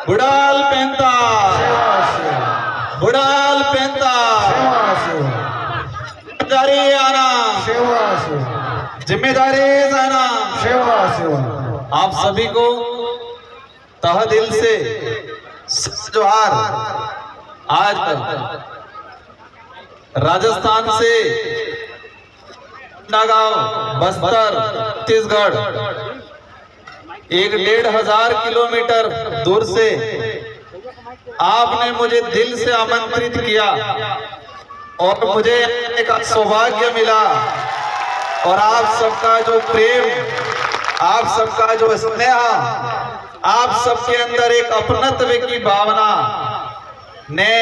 बुडाल पेंता बुडाल पेंता जिम्मेदारी आना जिम्मेदारी जाना। आप सभी को तहे दिल से जोहार। आज राजस्थान से नागांव बस्तर छत्तीसगढ़ 1,500 किलोमीटर दूर से आपने मुझे दिल से आमंत्रित किया और मुझे एक सौभाग्य मिला। और आप सबका जो प्रेम, आप सबका जो स्नेह, आप सबके अंदर एक अपनत्व की भावना ने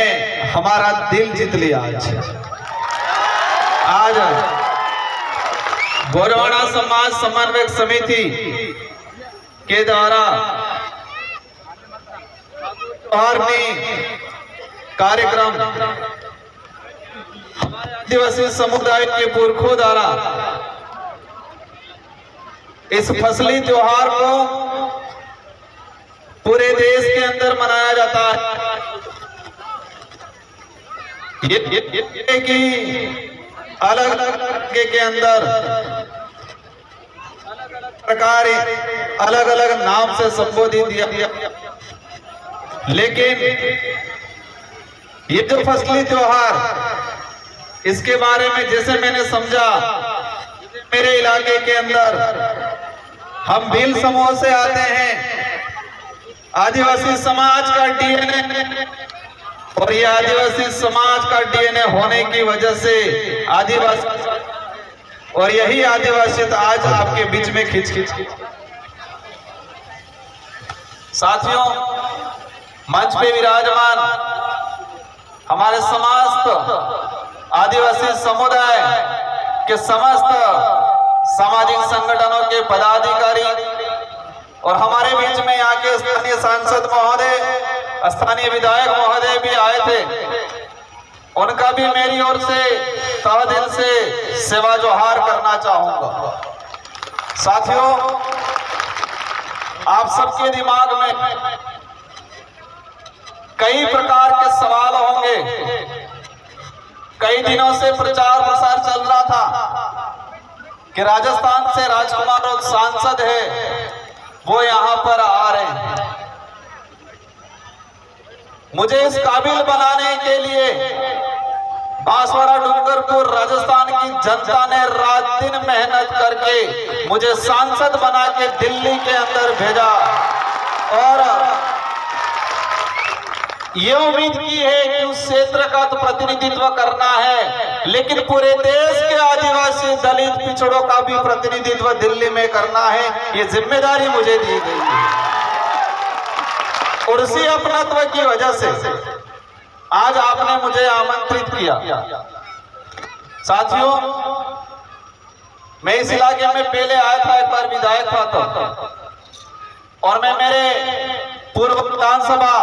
हमारा दिल जीत लिया। आज गोरवाड़ा समाज समन्वय समिति के द्वारा कार्यक्रम आदिवासी समुदाय के पुरखों द्वारा इस फसली त्योहार को पूरे देश के अंदर मनाया जाता है। ये कि अलग अलग के अंदर प्रकार अलग अलग नाम से संबोधित किया, लेकिन ये जो फसली त्योहार, इसके बारे में जैसे मैंने समझा, मेरे इलाके के अंदर हम भील समूह से आते हैं, आदिवासी समाज का डीएनए, और ये आदिवासी समाज का डीएनए होने की वजह से आदिवासी, और यही आदिवासियत आज आपके बीच में खिंच साथियों, मंच पे विराजमान हमारे समस्त आदिवासी समुदाय के समस्त सामाजिक संगठनों के पदाधिकारी और हमारे बीच में यहाँ के स्थानीय सांसद महोदय, स्थानीय विधायक महोदय भी आए थे, उनका भी मेरी ओर से तहे दिल से सेवा जोहार करना चाहूंगा। साथियों, आप सबके दिमाग में कई प्रकार के सवाल होंगे। कई दिनों से प्रचार प्रसार चल रहा था कि राजस्थान से राजकुमार और सांसद है, वो यहाँ पर आ रहे हैं। मुझे इस काबिल बनाने के लिए बांसवाड़ा डूंगरपुर राजस्थान की जनता ने रात दिन मेहनत करके मुझे सांसद बना के दिल्ली के अंदर भेजा, और ये उम्मीद की है कि उस क्षेत्र का तो प्रतिनिधित्व करना है, लेकिन पूरे देश के आदिवासी दलित पिछड़ों का भी प्रतिनिधित्व दिल्ली में करना है। ये जिम्मेदारी मुझे दी गई है, और उसी अपनत्व की वजह से आज आपने मुझे आमंत्रित किया। साथियों, मैं इस इलाके में पहले आया था, एक बार विधायक था तो, और मैं मेरे पूर्व विधानसभा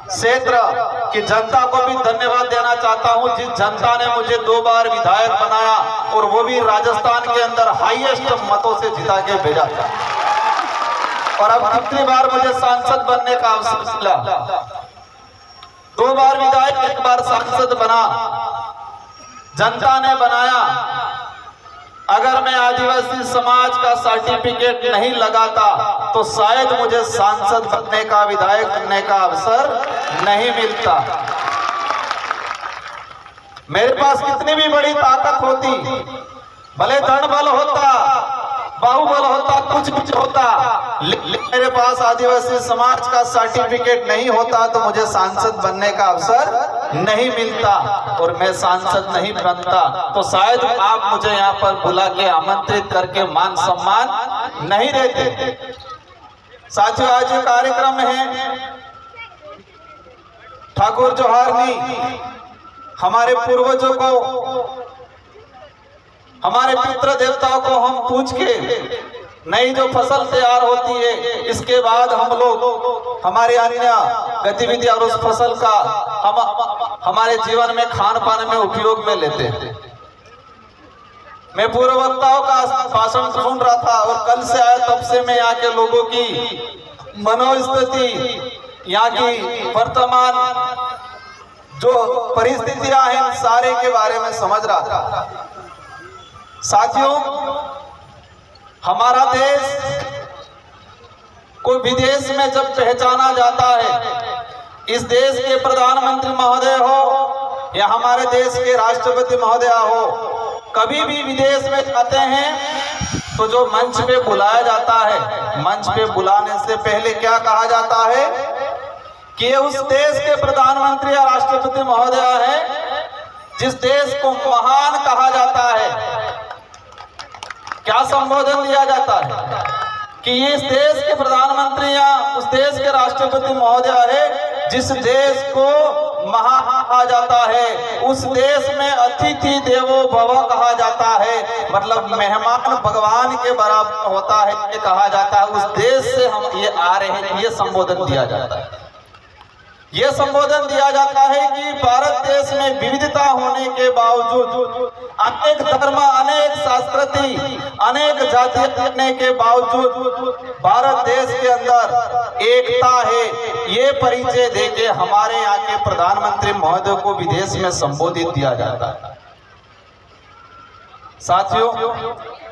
क्षेत्र की जनता को भी धन्यवाद देना चाहता हूं, जिस जनता ने मुझे 2 बार विधायक बनाया, और वो भी राजस्थान के अंदर हाईएस्ट मतों से जिता के भेजा था। और अब कितनी बार मुझे सांसद बनने का अवसर मिला, 2 बार विधायक, 1 बार सांसद बना, जनता ने बनाया। अगर मैं आदिवासी समाज का सर्टिफिकेट नहीं लगाता तो शायद मुझे सांसद बनने का, विधायक बनने का अवसर नहीं मिलता। मेरे पास कितनी भी बड़ी ताकत होती, भले धन बल होता, बाहुबल होता, कुछ होता, लेकिन मेरे पास आदिवासी समाज का सर्टिफिकेट नहीं होता तो मुझे सांसद बनने का अवसर नहीं मिलता, और मैं सांसद नहीं बनता तो शायद आप मुझे यहाँ पर बुला के आमंत्रित करके मान सम्मान नहीं देते। साथियों, आज ये कार्यक्रम है ठाकुर जोहारनी, हमारे पूर्वजों को, हमारे पितृ देवताओं को हम पूछ के नई जो फसल तैयार होती है, इसके बाद हम लोग हमारे अन्य गतिविधि और उस फसल का हम हमारे जीवन में खान पान में उपयोग में लेते हैं। मैं पूर्व वक्ताओं का भाषण सुन रहा था, और कल से आया तब से मैं यहाँ के लोगों की मनोस्थिति, यहाँ की वर्तमान जो परिस्थितियां हैं सारे के बारे में समझ रहा था। साथियों, हमारा देश को विदेश में जब पहचाना जाता है, इस देश के प्रधानमंत्री महोदय हो या हमारे देश के राष्ट्रपति महोदय हो, कभी भी विदेश में जाते हैं तो जो मंच पे बुलाया जाता है, मंच पे बुलाने से पहले क्या कहा जाता है कि उस देश के प्रधानमंत्री या राष्ट्रपति महोदय है, जिस देश को महान कहा जाता है, क्या संबोधन दिया जाता है कि ये इस देश के प्रधानमंत्री या उस देश के राष्ट्रपति महोदय है, जिस देश को महान कहा जाता है, उस देश में अतिथि देवो भव कहा जाता है, मतलब मेहमान भगवान के बराबर होता है ये कहा जाता है। उस देश से हम ये आ रहे हैं, ये संबोधन दिया जाता है। ये संबोधन दिया जाता है कि भारत देश में विविधता होने के बावजूद, अनेक धर्म, अनेक संस्कृति, अनेक जाति होने के बावजूद भारत देश के अंदर एकता है, ये परिचय देके हमारे यहाँ के प्रधानमंत्री महोदय को विदेश में संबोधित किया जाता है। साथियों,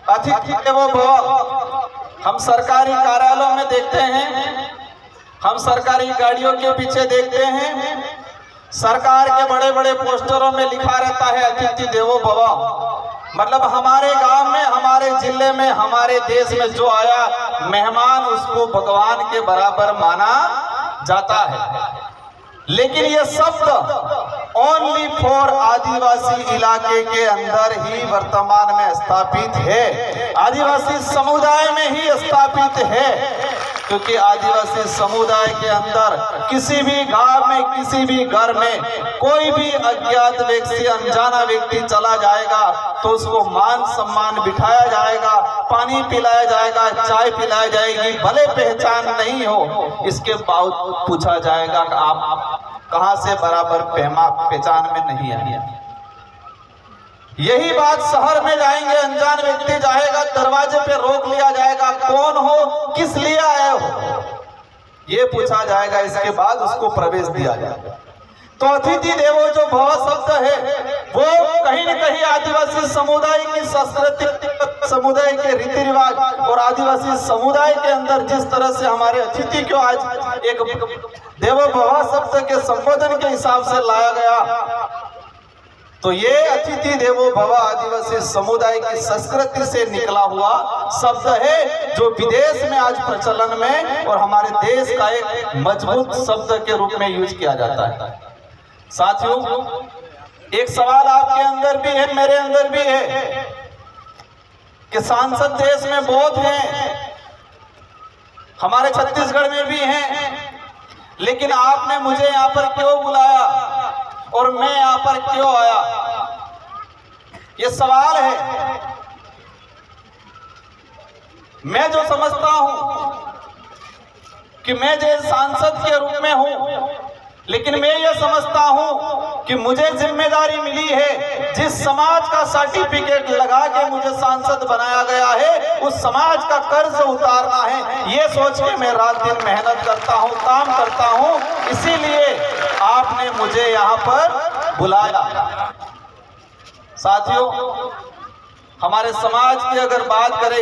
अतिथि देवो भव हम सरकारी कार्यालयों में देखते हैं, हम सरकारी गाड़ियों के पीछे देखते हैं, सरकार के बड़े बड़े पोस्टरों में लिखा रहता है अतिथि देवो भव। मतलब हमारे गांव में, हमारे जिले में, हमारे देश में जो आया मेहमान, उसको भगवान के बराबर माना जाता है। लेकिन ये शब्द ओनली फॉर आदिवासी इलाके के अंदर ही वर्तमान में स्थापित है, आदिवासी समुदाय में ही स्थापित है, क्योंकि आदिवासी समुदाय के अंदर किसी भी गांव में, किसी भी घर में कोई भी अज्ञात व्यक्ति, अनजाना व्यक्ति चला जाएगा तो उसको मान सम्मान बिठाया जाएगा, पानी पिलाया जाएगा, चाय पिलाई जाएगी, भले पहचान नहीं हो, इसके बावजूद पूछा जाएगा कि आप कहां से, बराबर पहचान में नहीं आए। यही बात शहर में जाएंगे, अनजान व्यक्ति जाएगा, दरवाजे पे रोक लिया जाएगा, कौन हो, किस लिए आए हो, ये पूछा जाएगा, इसके बाद उसको प्रवेश दिया जाएगा। तो अतिथि देवो जो भव शब्द है वो कहीं न कहीं आदिवासी समुदाय की संस्कृति, समुदाय के रीति रिवाज और आदिवासी समुदाय के अंदर जिस तरह से हमारे अतिथि को आज एक देवो भव शब्द के संबोधन के हिसाब से लाया गया, तो ये अतिथि देवो भव आदिवासी समुदाय की संस्कृति से निकला हुआ शब्द है, जो विदेश में आज प्रचलन में और हमारे देश का एक मजबूत शब्द के रूप में यूज किया जाता है। साथियों, एक सवाल आपके अंदर भी है, मेरे अंदर भी है कि सांसद देश में बहुत हैं, हमारे छत्तीसगढ़ में भी हैं, लेकिन आपने मुझे यहाँ पर क्यों बुलाया और मैं यहाँ पर क्यों आया, ये सवाल है। मैं जो समझता हूं कि मैं जो सांसद के रूप में हूं, लेकिन मैं ये समझता हूं कि मुझे जिम्मेदारी मिली है, जिस समाज का सर्टिफिकेट लगा के मुझे सांसद बनाया गया है, उस समाज का कर्ज उतारना है। ये सोच के मैं रात दिन मेहनत करता हूं, काम करता हूं, इसीलिए आपने मुझे यहाँ पर बुलाया। साथियों, हमारे समाज की अगर बात करें